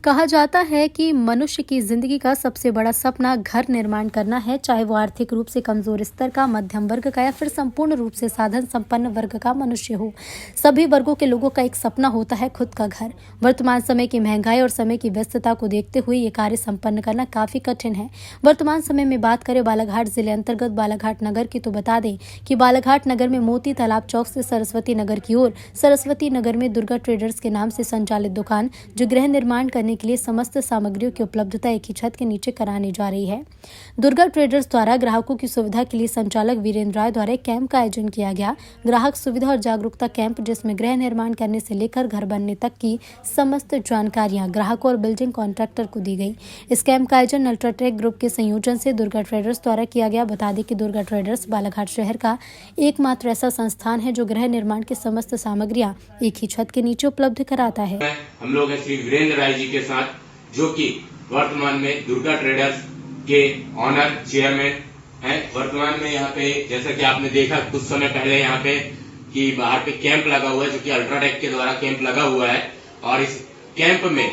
कहा जाता है कि मनुष्य की जिंदगी का सबसे बड़ा सपना घर निर्माण करना है, चाहे वो आर्थिक रूप से कमजोर स्तर का, मध्यम वर्ग का या फिर संपूर्ण रूप से साधन संपन्न वर्ग का मनुष्य हो। सभी वर्गों के लोगों का एक सपना होता है खुद का घर। वर्तमान समय की महंगाई और समय की व्यस्तता को देखते हुए ये कार्य संपन्न करना काफी कठिन है। वर्तमान समय में बात करें बालाघाट जिले अंतर्गत बालाघाट नगर की, तो बता दें कि बालाघाट नगर में मोती तालाब चौक से सरस्वती नगर की ओर सरस्वती नगर में दुर्गा ट्रेडर्स के नाम से संचालित दुकान, जो गृह निर्माण करने के लिए समस्त सामग्रियों की उपलब्धता एक ही छत के नीचे कराने जा रही है। दुर्गा ट्रेडर्स द्वारा ग्राहकों की सुविधा के लिए संचालक वीरेंद्र राय द्वारा एक कैंप का आयोजन किया गया। ग्राहक सुविधा और जागरूकता कैंप, जिसमें गृह निर्माण करने से लेकर घर बनने तक की समस्त जानकारियां ग्राहकों और बिल्डिंग कॉन्ट्रैक्टर को दी गई। इस कैंप का आयोजन अल्ट्राटेक ग्रुप के संयोजन से दुर्गा ट्रेडर्स द्वारा किया गया। बता दें कि दुर्गा ट्रेडर्स बालाघाट शहर का एकमात्र ऐसा संस्थान है जो गृह निर्माण की समस्त सामग्रियां एक ही छत के नीचे उपलब्ध कराता है। हम लोग हैं श्री वीरेंद्र राय जी के साथ, जो कि वर्तमान में दुर्गा ट्रेडर्स के ऑनर चेयरमैन हैं। वर्तमान में यहाँ पे जैसा कि आपने देखा कुछ समय पहले यहाँ पे कि बाहर पे कैंप लगा हुआ है, जो कि अल्ट्राटेक के द्वारा कैंप लगा हुआ है। और इस कैंप में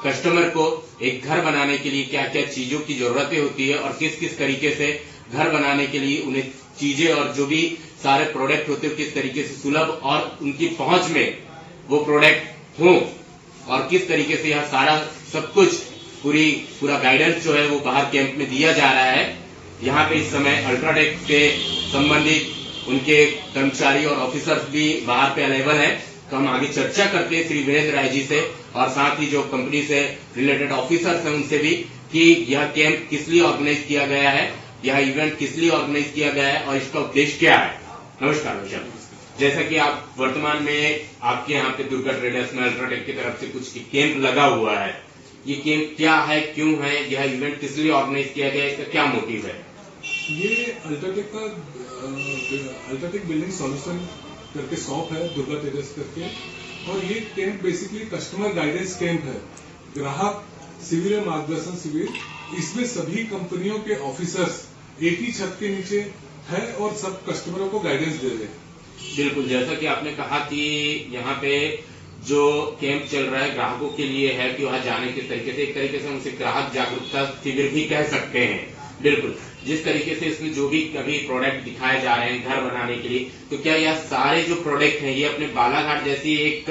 कस्टमर को एक घर बनाने के लिए क्या क्या चीजों की जरूरतें होती है और किस किस तरीके से घर बनाने के लिए उन्हें चीजें और जो भी सारे प्रोडक्ट होते हैं किस तरीके से सुलभ और उनकी पहुंच में वो प्रोडक्ट हों, और किस तरीके से यहाँ सारा सब कुछ पूरा गाइडेंस जो है वो बाहर कैंप में दिया जा रहा है। यहाँ पे इस समय अल्ट्राटेक से संबंधित उनके कर्मचारी और ऑफिसर्स भी बाहर पे अवेलेबल हैं। तो हम आगे चर्चा करते हैं श्री वीरेंद्र राय जी से और साथ ही जो कंपनी से रिलेटेड ऑफिसर्स हैं उनसे भी, कि यह कैंप किस लिए ऑर्गेनाइज किया गया है, यह इवेंट किस लिए ऑर्गेनाइज किया गया है और इसका उद्देश्य क्या है। नमस्कार भैया, जैसा कि आप वर्तमान में आपके यहाँ पे दुर्गा ट्रेडर्स में अल्ट्राटेक की तरफ से कुछ कैंप लगा हुआ है, ये कैंप क्या है, क्यों है, यह इवेंट किस लिए ऑर्गेनाइज किया गया है, इसका क्या मोटिव है? ये अल्ट्राटेक का अल्ट्राटेक बिल्डिंग सॉल्यूशन करके शॉप है, दुर्गा ट्रेडर्स करके। और ये camp basically customer guidance camp है, ग्राहक शिविर मार्गदर्शन शिविर। इसमें सभी कंपनियों के ऑफिसर्स एक ही छत के नीचे है और सब कस्टमरों को गाइडेंस दे रहे हैं। बिल्कुल, जैसा कि आपने कहा कि यहाँ पे जो कैंप चल रहा है ग्राहकों के लिए है कि वहाँ जाने के तरीके से, एक तरीके से हम उसे ग्राहक जागरूकता शिविर भी कह सकते हैं। बिल्कुल, जिस तरीके से इसमें जो भी कभी प्रोडक्ट दिखाए जा रहे हैं घर बनाने के लिए, तो क्या यह सारे जो प्रोडक्ट हैं ये अपने बालाघाट जैसी एक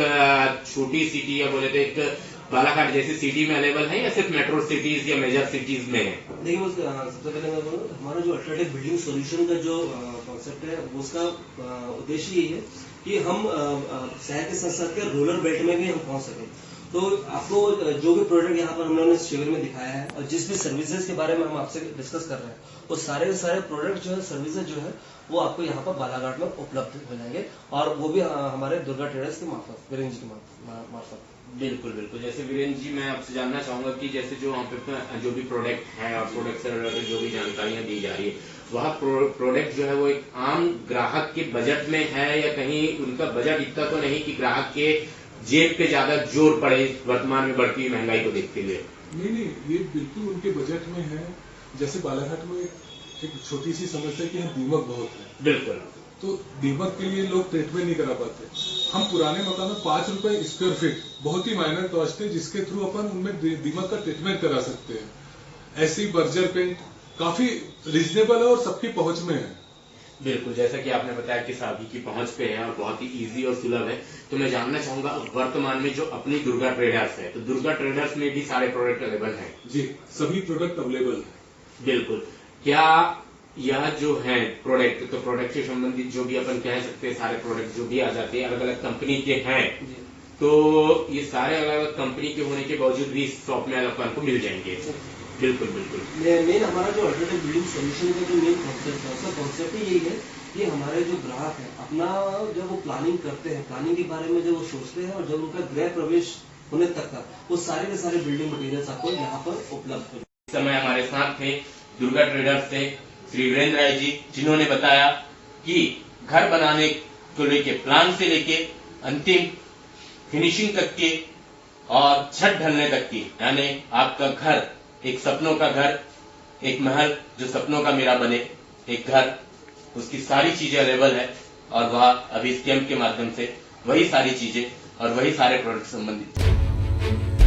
छोटी सिटी या बोले तो एक बालाघाट जैसी सिटी में अवेलेबल है या सिर्फ मेट्रो सिटीज या मेजर सिटीज में है? देखिए, सबसे पहले मैं बोलूँ, हमारा जो अल्ट्राटेक बिल्डिंग सॉल्यूशन का जो कॉन्सेप्ट है उसका उद्देश्य यही है कि हम शहर के साथ साथ के रूरल बेल्ट में भी हम पहुंच सकें। तो आपको जो भी प्रोडक्ट यहाँ पर हमने शिविर में दिखाया है और जिस भी सर्विसेज के बारे में हम आपसे डिस्कस कर रहे हैं, वो सारे प्रोडक्ट जो है, सर्विसेज जो है, वो आपको यहाँ पर बालाघाट में उपलब्ध हो जाएंगे, और वो भी हमारे दुर्गा ट्रेडर्स के मार्फत, वीरेंद्र जी के मार्फत। बिल्कुल बिल्कुल, जैसे वीरेंद्र जी, मैं आपसे जानना चाहूंगा कि जैसे जो वहाँ पे जो भी प्रोडक्ट है और प्रोडक्ट से रिलेटेड जो भी जानकारियां दी जा रही है, वह प्रोडक्ट जो है वो एक आम ग्राहक के बजट में है या कहीं उनका बजट इतना तो नहीं कि ग्राहक के जेब पे ज्यादा जोर पड़े वर्तमान में बढ़ती हुई महंगाई को देखते हुए? नहीं, ये बिल्कुल उनके बजट में है। जैसे बालाघाट में एक छोटी सी समस्या कि यहाँ दीमक बहुत है। बिल्कुल, तो दीमक के लिए लोग ट्रीटमेंट नहीं करा पाते। हम पुराने मकान में 5 रुपए स्क्वायर फीट बहुत ही माइनर कॉस्ट है, जिसके थ्रू अपन उनमें दीमक का ट्रीटमेंट करा सकते हैं। ऐसी बर्जर पेंट काफी रिजनेबल है और सबकी पहुंच में है। बिल्कुल, जैसा कि आपने बताया कि सभी की पहुंच पे है और बहुत ही इजी और सुलभ है, तो मैं जानना चाहूंगा वर्तमान में जो अपनी दुर्गा ट्रेडर्स है, तो दुर्गा ट्रेडर्स में भी सारे प्रोडक्ट अवेलेबल हैं? जी, सभी प्रोडक्ट अवेलेबल है। बिल्कुल, क्या यह जो है प्रोडक्ट, तो प्रोडक्ट से संबंधित जो भी अपन कह सकते हैं सारे प्रोडक्ट जो भी आ जाते हैं अलग अलग कंपनी के हैं, तो ये सारे अलग अलग कंपनी के होने के बावजूद भी इस शॉप में अपन को मिल जाएंगे? बिल्कुल बिल्कुल। मेन हमारा जो अल्ट्राटेक बिल्डिंग सॉल्यूशन का जो मेन कॉन्सेप्ट है, उसका कॉन्सेप्ट यही है कि हमारे जो ग्राहक है अपना जब वो प्लानिंग करते हैं, प्लानिंग के बारे में जब वो सोचते हैं और जब उनका गृह प्रवेश होने तक का, वो सारे के सारे बिल्डिंग मटेरियल्स आपको यहाँ पर उपलब्ध हो। इस समय हमारे साथ थे दुर्गा ट्रेडर्स से श्री वीरेंद्र राय जी, जिन्होंने बताया कि घर बनाने को लेके, प्लान से लेके अंतिम फिनिशिंग तक के और छत ढलने तक की, यानी आपका घर एक सपनों का घर, एक महल जो सपनों का मेरा बने, एक घर, उसकी सारी चीजें अवेलेबल है। और वह अभी इस कैंप के माध्यम से वही सारी चीजें और वही सारे प्रोडक्ट संबंधित